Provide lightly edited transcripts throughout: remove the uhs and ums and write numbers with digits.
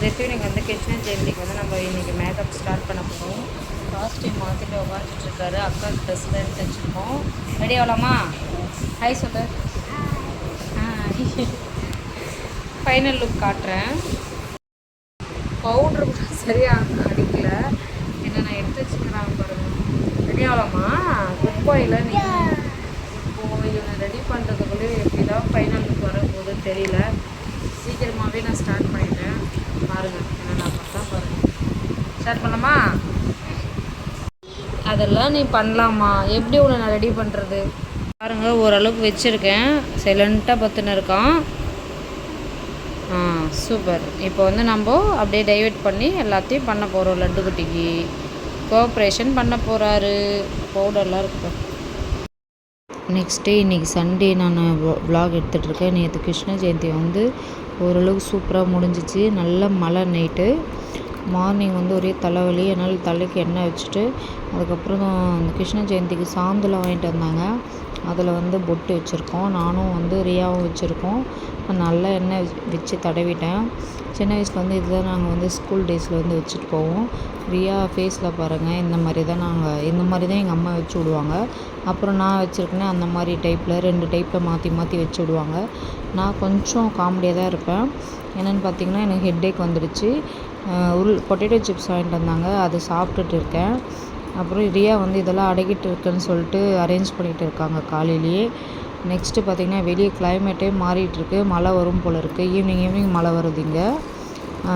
ரித்வினுக்கு வந்து கிருஷ்ண ஜெயந்திக்கு வந்து நம்ம இன்றைக்கி மேக்கப் ஸ்டார்ட் பண்ண போகிறோம். காஸ்டியூம் மாற்றிட்டு உட்காந்துட்ருக்காரு. அக்கா ட்ரெஸ் தான் எடுத்து வச்சுருக்கோம். ரெடி ஆகலாமா? ஹாய் சொல்லு. ஃபைனல் லுக் காட்டுறேன். பவுட்ரு கூட சரியாக அடிக்கல. என்ன நான் எடுத்து வச்சுக்கிறாங்க பாருங்கள். ரெடி ஆகலாமா? குட் பாயில் நீங்கள் இப்போது இவனை ரெடி பண்ணுறதுக்குள்ளே எப்படி தான் ஃபைனல் லுக் வரும்போது தெரியல. சீக்கிரமாகவே நான் ஸ்டார்ட் பண்ணிட்டேன். பாருங்கள் என்ன நான் பார்த்தா பாருங்கள். ஸ்டார்ட் பண்ணலாமா? அதெல்லாம் நீ பண்ணலாமா? எப்படி உன்னை நான் ரெடி பண்ணுறது பாருங்கள். ஓரளவுக்கு வச்சுருக்கேன். சைலண்ட்டாக பத்துன்னு இருக்கான். சூப்பர். இப்போ வந்து நம்ம அப்படியே டைவர்ட் பண்ணி எல்லாத்தையும் பண்ண போகிறோம். லட்டு குட்டிக்கு கோஆப்ரேஷன் பண்ண போகிறாரு. பவுடர்லாம் இருக்குது. நெக்ஸ்ட் டே இன்றைக்கி சண்டே நான் வ்ளாக் எடுத்துகிட்ருக்கேன். நேற்று கிருஷ்ண ஜெயந்தி வந்து ஓரளவுக்கு சூப்பராக முடிஞ்சிச்சு. நல்ல மழை நைட்டு. மார்னிங் வந்து ஒரே தலைவலி. அதனால் தலைக்கு எண்ணெய் வச்சுட்டு அதுக்கப்புறம் அந்த கிருஷ்ண ஜெயந்திக்கு சாந்தில் வாங்கிட்டு வந்தாங்க. அதில் வந்து பொட்டு வச்சுருக்கோம். நானும் வந்து ரியாவும் வச்சுருக்கோம். நல்லா எண்ணெய் வச்சு தடவிட்டேன். சின்ன வயசில் வந்து இதுதான் நாங்கள் வந்து ஸ்கூல் டேஸில் வந்து வச்சுட்டு போவோம். ரியா ஃபேஸில் பாருங்கள். இந்த மாதிரி தான் எங்கள் அம்மா வச்சு விடுவாங்க. அப்புறம் நான் வச்சுருக்கேனே அந்த மாதிரி டைப்பில் 2 டைப்பில் மாற்றி மாற்றி வச்சு விடுவாங்க. நான் கொஞ்சம் காமெடியாக தான் இருப்பேன். என்னென்னு பார்த்தீங்கன்னா எனக்கு ஹெட்டேக் வந்துடுச்சு. பொட்டேட்டோ சிப்ஸ் வாங்கிட்டு வந்தாங்க. அதை சாப்பிட்டுட்டு இருக்கேன். அப்புறம் ரியா வந்து இதெல்லாம் அடக்கிட்டு இருக்குன்னு சொல்லிட்டு அரேஞ்ச் பண்ணிகிட்டு இருக்காங்க காலையிலேயே. நெக்ஸ்ட்டு பார்த்திங்கன்னா வெளியே கிளைமேட்டே மாறிட்டுருக்கு. மழை வரும் போல் இருக்குது. ஈவினிங் மழை வருது இங்கே.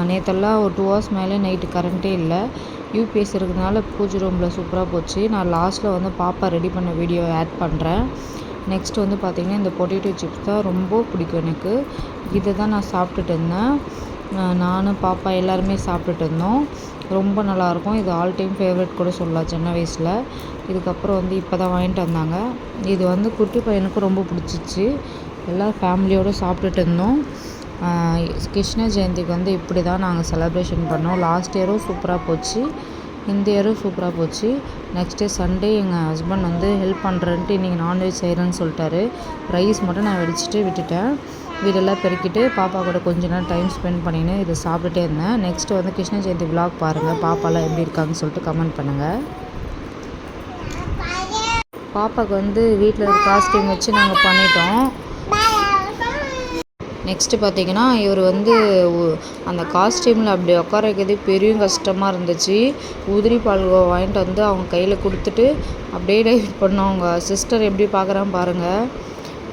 நேற்றெல்லாம் ஒரு 2 ஹவர்ஸ் மேலே நைட்டு கரண்ட்டே இல்லை. யூபிஎஸ் இருக்கிறதுனால பூஜை ரூமில் சூப்பராக போச்சு. நான் லாஸ்ட்டில் வந்து பாப்பா ரெடி பண்ண வீடியோ ஆட் பண்ணுறேன். நெக்ஸ்ட் வந்து பார்த்திங்கன்னா இந்த பொட்டேட்டோ சிப்ஸ் தான் ரொம்ப பிடிக்கும் எனக்கு. இதை தான் நான் சாப்பிட்டுட்டு இருந்தேன். நானும் பாப்பா எல்லாருமே சாப்பிட்டுட்டு இருந்தோம். ரொம்ப நல்லாயிருக்கும். இது ஆல் டைம் ஃபேவரட் கூட சொல்லலாம் சின்ன வயசில். இதுக்கப்புறம் வந்து இப்போ தான் வாங்கிட்டு வந்தாங்க. இது வந்து குட்டி பையனுக்கு ரொம்ப பிடிச்சிச்சு. எல்லோரும் ஃபேமிலியோடு சாப்பிட்டுட்டு இருந்தோம். கிருஷ்ண ஜெயந்திக்கு வந்து இப்படி தான் நாங்கள் செலப்ரேஷன் பண்ணோம். லாஸ்ட் இயரும் சூப்பராக போச்சு. இந்த இயரும் சூப்பராக போச்சு. நெக்ஸ்ட் டே சண்டே எங்கள் ஹஸ்பண்ட் வந்து ஹெல்ப் பண்ணுறேன்ட்டு இன்றைக்கி நான்வெஜ் செய்கிறேன்னு சொல்லிட்டாரு. ரைஸ் மட்டும் நான் வெடிச்சிட்டு விட்டுட்டேன். வீடெல்லாம் பெருக்கிட்டு பாப்பா கூட கொஞ்ச நேரம் டைம் ஸ்பெண்ட் பண்ணின்னு இதை சாப்பிட்டுட்டே இருந்தேன். நெக்ஸ்ட்டு வந்து கிருஷ்ண ஜெயந்தி விலாக் பாருங்கள். பாப்பாலாம் எப்படி இருக்காங்கன்னு சொல்லிட்டு கமெண்ட் பண்ணுங்கள். பாப்பாவுக்கு வந்து வீட்டில் ஒரு காஸ்டியூம் வச்சு நாங்கள் பண்ணிட்டோம். நெக்ஸ்ட்டு பார்த்திங்கன்னா இவர் வந்து அந்த காஸ்டியூமில் அப்படி உட்கார வைக்கிறது பெரிய கஷ்டமாக இருந்துச்சு. உதிரி பால்கோவா வாங்கிட்டு வந்து அவங்க கையில் கொடுத்துட்டு அப்படியே டைவர்ட் பண்ணோம். அவங்க சிஸ்டர் எப்படி பார்க்குறான்னு பாருங்கள்.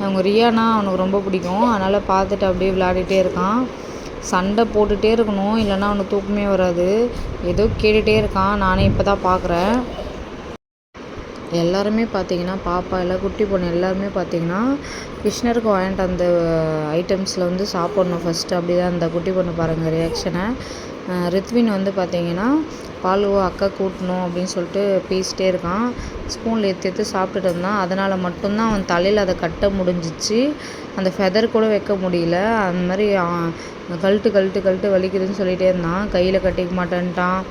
அவங்க ரியானா அவனுக்கு ரொம்ப பிடிக்கும். அதனால் பார்த்துட்டு அப்படியே விளையாடிட்டே இருக்கான். சண்டை போட்டுகிட்டே இருக்கணும், இல்லைன்னா அவனுக்கு தூக்கமே வராது. ஏதோ கேட்டுகிட்டே இருக்கான். நானே இப்போ தான் பார்க்குறேன். எல்லாருமே பார்த்திங்கன்னா பாப்பா எல்லாம் குட்டி பொண்ணு எல்லாருமே பார்த்திங்கன்னா கிருஷ்ணருக்கு வாங்கிட்டு அந்த ஐட்டம்ஸில் வந்து சாப்பிட்ணும் ஃபஸ்ட்டு. அப்படி தான் அந்த குட்டி பொண்ணு பாருங்கள் ரியாக்ஷனை. ரித்வின் வந்து பார்த்திங்கன்னா பால்கோவா அக்கா கூட்டணும் அப்படின்னு சொல்லிட்டு பேசிட்டே இருக்கான். ஸ்பூனில் எடுத்து சாப்பிட்டுட்டு இருந்தான். அதனால் மட்டும்தான் அவன் தலையில் அதை கட்ட முடிஞ்சிச்சு. அந்த ஃபெதர் கூட வைக்க முடியல. அந்த மாதிரி கழட்டு வலிக்குதுன்னு சொல்லிகிட்டே இருந்தான். கையில் கட்டிக்க மாட்டேன்ட்டான்.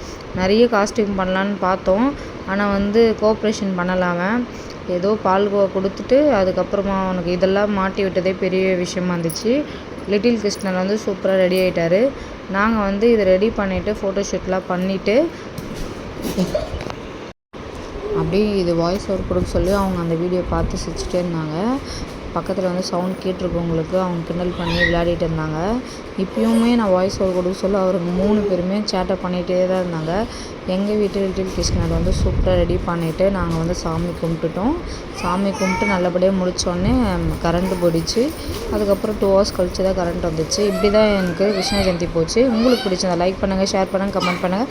நிறைய காஸ்டியூம் பண்ணலான்னு பார்த்தோம். ஆனால் வந்து கோஆப்ரேஷன் பண்ணலாமல் ஏதோ பால்கோவா கொடுத்துட்டு அதுக்கப்புறமா அவனுக்கு இதெல்லாம் மாட்டி விட்டதே பெரிய விஷயமா இருந்துச்சு. லிட்டில் கிருஷ்ணன் வந்து சூப்பராக ரெடி ஆகிட்டார். நாங்கள் வந்து இதை ரெடி பண்ணிவிட்டு ஃபோட்டோஷூட்லாம் பண்ணிவிட்டு அப்படியே இது வாய்ஸ் ஓவர் கொடுக்க சொல்லி அவங்க அந்த வீடியோ பார்த்து சிரிச்சிட்டே இருந்தாங்க. பக்கத்தில் வந்து சவுண்ட் கேட்டிருக்கு உங்களுக்கு. அவங்க கிண்டல் பண்ணி விளையாடிட்டு இருந்தாங்க. இப்போயுமே நான் வாய்ஸ் ஓவர் கொடுக்க சொல்ல அவருக்கு 3 பேருமே சேட்டை பண்ணிகிட்டே தான் இருந்தாங்க. எங்கள் வீட்டு லிட்டில் கிருஷ்ணர் வந்து சூப்பராக ரெடி பண்ணிவிட்டு நாங்கள் வந்து சாமி கும்பிட்டுட்டோம். சாமி கும்பிட்டு நல்லபடியாக முடித்தோடனே கரண்ட்டு போயிடுச்சு. அதுக்கப்புறம் 2 ஹவர்ஸ் கழிச்சு தான் கரண்ட் வந்துச்சு. இப்படி தான் எனக்கு கிருஷ்ண ஜெயந்தி போச்சு. உங்களுக்கு பிடிச்சதை லைக் பண்ணுங்கள், ஷேர் பண்ணுங்கள், கமெண்ட் பண்ணுங்கள்.